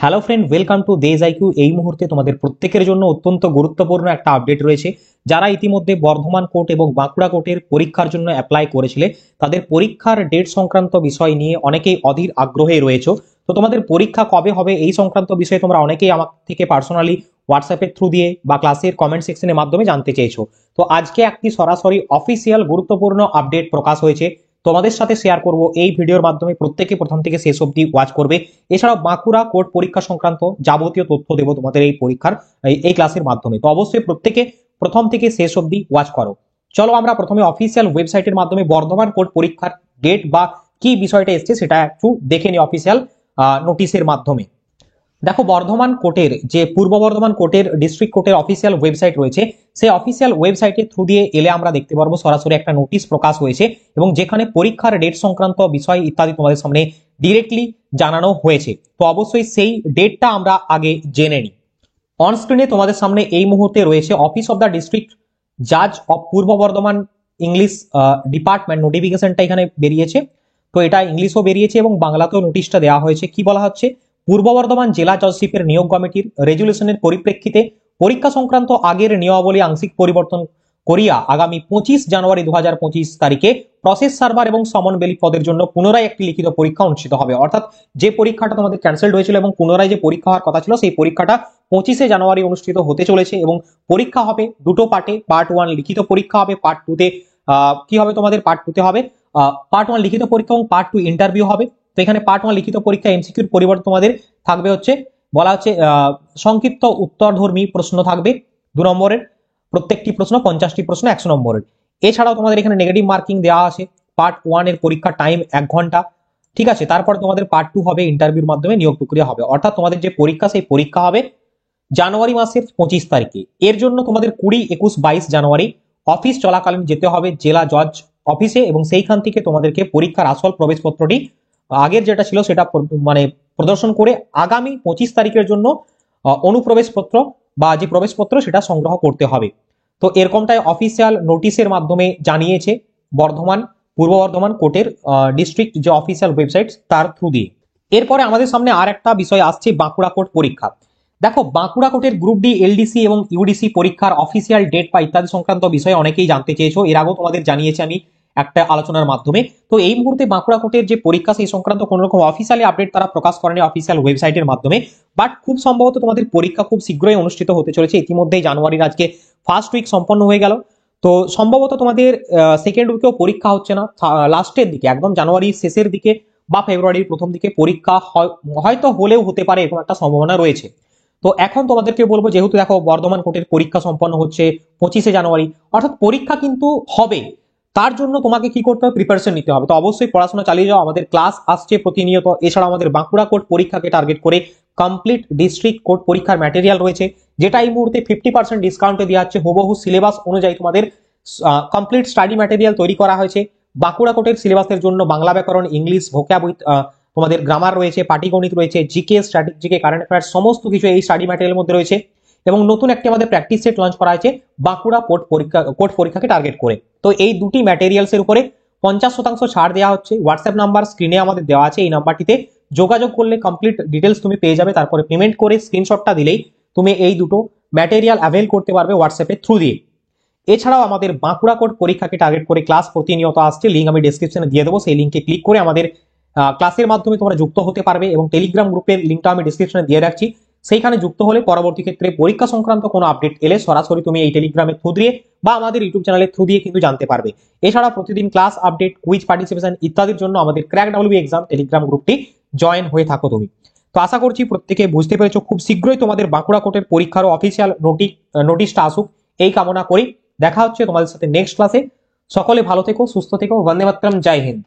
Hello friend, welcome to দেজ IQ. এই মুহূর্তে তোমাদের প্রত্যেকের জন্য অত্যন্ত গুরুত্বপূর্ণ একটা আপডেট রয়েছে। যারা ইতিমধ্যে বর্ধমান কোর্ট এবং বাঁকুড়া কোর্টের পরীক্ষার জন্য অ্যাপ্লাই করেছিলে, তাদের পরীক্ষার ডেট সংক্রান্ত বিষয় নিয়ে অনেকেই অধীর আগ্রহে রয়েছে। তো তোমাদের পরীক্ষা কবে হবে এই সংক্রান্ত বিষয়ে তোমরা অনেকেই আমার থেকে পার্সোনালি হোয়াটসঅ্যাপের থ্রু দিয়ে বা ক্লাসের কমেন্ট সেকশনের মাধ্যমে জানতে চেয়েছো। তো আজকে একটি সরাসরি অফিসিয়াল গুরুত্বপূর্ণ আপডেট প্রকাশ হয়েছে, তোমাদের সাথে শেয়ার করব। এই ভিডিওর মাধ্যমে প্রত্যেকে প্রথম থেকে শেষ অবধি ওয়াচ করবে। এছাড়াও বাঁকুড়া কোর্ট পরীক্ষা সংক্রান্ত যাবতীয় তথ্য দেবো তোমাদের এই পরীক্ষার এই ক্লাসের মাধ্যমে। তো অবশ্যই প্রত্যেকে প্রথম থেকে শেষ অবধি ওয়াচ করো। চলো আমরা প্রথমে অফিসিয়াল ওয়েবসাইটের মাধ্যমে বর্ধমান কোর্ট পরীক্ষার ডেট বা কি বিষয়টা এসছে সেটা একটু দেখে নিই অফিসিয়াল নোটিশের মাধ্যমে। দেখো, বর্ধমান কোর্টের যে পূর্ব বর্ধমান কোর্টের ডিস্ট্রিক্ট কোর্টের অফিসিয়াল ওয়েবসাইট রয়েছে, সেই অফিসিয়াল ওয়েবসাইটের থ্রু দিয়ে এলে আমরা দেখতে পারবো সরাসরি একটা নোটিশ প্রকাশ হয়েছে এবং যেখানে পরীক্ষার ডেট সংক্রান্ত বিষয় ইত্যাদি তোমাদের সামনে ডিরেক্টলি জানানো হয়েছে। তো অবশ্যই সেই ডেটটা আমরা আগে জেনে নিই। অন স্ক্রিনে তোমাদের সামনে এই মুহূর্তে রয়েছে অফিস অফ দ্য ডিস্ট্রিক্ট জাজ of Purba Bardhaman English department নোটিফিকেশনটা এখানে বেরিয়েছে। তো এটা ইংলিশও বেরিয়েছে এবং বাংলাতেও নোটিশটা দেওয়া হয়েছে। কি বলা হচ্ছে? পূর্ব বর্ধমান জেলা জজশিপের নিয়োগ কমিটির রেজুলেশনের পরিপ্রেক্ষিতে পরীক্ষা সংক্রান্ত আগের নিয়মাবলী আংশিক পরিবর্তন করিয়া আগামী 25 জানুয়ারি 2025 তারিখে প্রসেস সার্ভার এবং সমন বেলি পদের জন্য পুনরায় একটি লিখিত পরীক্ষা অনুষ্ঠিত হবে। অর্থাৎ যে পরীক্ষাটা তোমাদের ক্যান্সেলড হয়েছিল এবং পুনরায় যে পরীক্ষা হওয়ার কথা ছিল, সেই পরীক্ষাটা 25 জানুয়ারি অনুষ্ঠিত হতে চলেছে এবং পরীক্ষা হবে দুটো পার্টে। পার্ট 1 লিখিত পরীক্ষা হবে, পার্ট 2 তে কি হবে তোমাদের পার্ট 2 তে হবে পার্ট 1 লিখিত পরীক্ষা এবং পার্ট 2 ইন্টারভিউ হবে। তো এখানে পার্ট 1 লিখিত পরীক্ষা এমসিকিউর পরিবর্তে তোমাদের থাকবে হচ্ছে বলা হচ্ছে সংক্ষিপ্ত উত্তরধর্মী প্রশ্ন থাকবে 2 নম্বরের, প্রত্যেকটি প্রশ্ন 50টি প্রশ্ন 100 নম্বরের। এছাড়াও তোমাদের এখানে নেগেটিভ মার্কিং দেওয়া আছে। পার্ট 1 এর পরীক্ষার টাইম 1 ঘন্টা, ঠিক আছে। তারপর তোমাদের পার্ট 2 হবে ইন্টারভিউর মাধ্যমে নিয়োগ প্রক্রিয়া হবে। অর্থাৎ তোমাদের যে পরীক্ষা, সেই পরীক্ষা হবে জানুয়ারি মাসের 25 তারিখে। এর জন্য তোমাদের 20, 21, 22 জানুয়ারি অফিস চলাকালীন যেতে হবে জেলা জজ অফিসে এবং সেইখান থেকে তোমাদেরকে পরীক্ষার আসল প্রবেশপত্রটি আগের যেটা ছিল সেটা মানে প্রদর্শন করে আগামী 25 তারিখের জন্য অনুপ্রবেশপত্র বা যে প্রবেশপত্র সেটা সংগ্রহ করতে হবে। তো এরকমটাই অফিসিয়াল নোটিশের মাধ্যমে জানিয়েছে বর্ধমান পূর্ব বর্ধমান কোর্টের ডিস্ট্রিক্ট যে অফিসিয়াল ওয়েবসাইট তার থ্রু দিয়ে। এরপরে আমাদের সামনে আর একটা বিষয় আসছে, বাঁকুড়া কোর্ট পরীক্ষা। দেখো, বাঁকুড়া কোর্টের গ্রুপ ডি, এলডিসি এবং ইউডিসি পরীক্ষার অফিসিয়াল ডেট বা ইত্যাদি সংক্রান্ত বিষয়ে অনেকেই জানতে চেয়েছো। এর আগেও তোমাদের জানিয়েছি আমি একটা আলোচনার মাধ্যমে। তো এই মুহূর্তে বাঁকুড়া কোর্টের যে পরীক্ষা, সেই সংক্রান্ত কোনো রকম অফিসিয়ালি আপডেট তারা প্রকাশ করেনি অফিসিয়াল ওয়েবসাইটের মাধ্যমে। বাট খুব সম্ভবত তোমাদের পরীক্ষা খুব শীঘ্রই অনুষ্ঠিত হতে চলেছে। ইতিমধ্যেই জানুয়ারির আজকে ফার্স্ট উইক সম্পন্ন হয়ে গেল। তো সম্ভবত তোমাদের সেকেন্ড উইকেও পরীক্ষা হচ্ছে না, লাস্টের দিকে একদম জানুয়ারির শেষের দিকে বা ফেব্রুয়ারির প্রথম দিকে পরীক্ষা হয়তো হলেও হতে পারে, এরকম একটা সম্ভাবনা রয়েছে। তো এখন তোমাদেরকে বলবো, যেহেতু দেখো বর্ধমান কোর্টের পরীক্ষা সম্পন্ন হচ্ছে 25 জানুয়ারি, অর্থাৎ পরীক্ষা কিন্তু হবে, তার জন্য তোমাকে কি করতে হবে? প্রিপারেশন নিতে হবে। তো অবশ্যই পড়াশোনা চালিয়ে যাও। আমাদের ক্লাস আসছে প্রতিনিয়ত। এছাড়া আমাদের বাঁকুড়া কোর্ট পরীক্ষাকে টার্গেট করে কমপ্লিট ডিস্ট্রিক্ট কোর্ট পরীক্ষার ম্যাটেরিয়াল রয়েছে, যেটা এই মুহূর্তে 50% ডিসকাউন্টে দেওয়া হচ্ছে। হুবহু সিলেবাস অনুযায়ী তোমাদের কমপ্লিট স্টাডি ম্যাটেরিয়াল তৈরি করা হয়েছে। বাঁকুড়া কোর্টের সিলেবাসের জন্য বাংলা ব্যাকরণ, ইংলিশ, ভোক্যাব উইথ তোমাদের গ্রামার রয়েছে, পাটিগণিত রয়েছে, জিকে, স্ট্র্যাটেজিকে, কারেন্ট অ্যাফেয়ার্স সমস্ত কিছু এই স্টাডি ম্যাটেরিয়ালের মধ্যে রয়েছে। এবং নতুন একটি আমাদের প্র্যাকটিস সেট লঞ্চ করা হয়েছে বাঁকুড়া কোর্ট পরীক্ষাকে টার্গেট করে। তো এই দুটি ম্যাটেরিয়ালসের উপরে 50% ছাড় দেওয়া হচ্ছে। হোয়াটসঅ্যাপ নাম্বার স্ক্রিনে আমাদের দেওয়া আছে, এই নাম্বারটিতে যোগাযোগ করলে কমপ্লিট ডিটেলস তুমি পেয়ে যাবে। তারপরে পেমেন্ট করে স্ক্রিনশটটা দিলেই তুমি এই দুটো ম্যাটেরিয়াল অ্যাভেল করতে পারবে হোয়াটসঅ্যাপের থ্রু দিয়ে। এছাড়াও আমাদের বাঁকুড়া কোর্ট পরীক্ষাকে টার্গেট করে ক্লাস প্রতিনিয়ত আসছে, লিঙ্ক আমি ডেসক্রিপশনে দিয়ে দেবো। সেই লিঙ্কে ক্লিক করে আমাদের ক্লাসের মাধ্যমে তোমরা যুক্ত হতে পারবে এবং টেলিগ্রাম গ্রুপের লিঙ্কটা আমি ডেসক্রিপশনে দিয়ে রাখছি। সেইখানে যুক্ত হলে পরবর্তী ক্ষেত্রে পরীক্ষা সংক্রান্ত কোনো আপডেট এলে সরাসরি তুমি এই টেলিগ্রামের থ্রু দিয়ে বা আমাদের ইউটিউব চ্যানেলের থ্রু দিয়ে কিন্তু জানতে পারবে। এছাড়া প্রতিদিন ক্লাস আপডেট, কুইজ পার্টিসিপেশন ইত্যাদির জন্য আমাদের ক্র্যাক ডাব্লিউবি এক্সাম টেলিগ্রাম গ্রুপটি জয়েন হয়ে থাকো তুমি। তো আশা করছি প্রত্যেকে বুঝতে পেরেছো। খুব শীঘ্রই তোমাদের বাঁকুড়া কোর্টের পরীক্ষারও অফিসিয়াল নোটিশটা আসুক এই কামনা করি। দেখা হচ্ছে তোমাদের সাথে নেক্সট ক্লাসে। সকলে ভালো থেকো, সুস্থ থেকো। বন্দে মাতরম, জয় হিন্দ।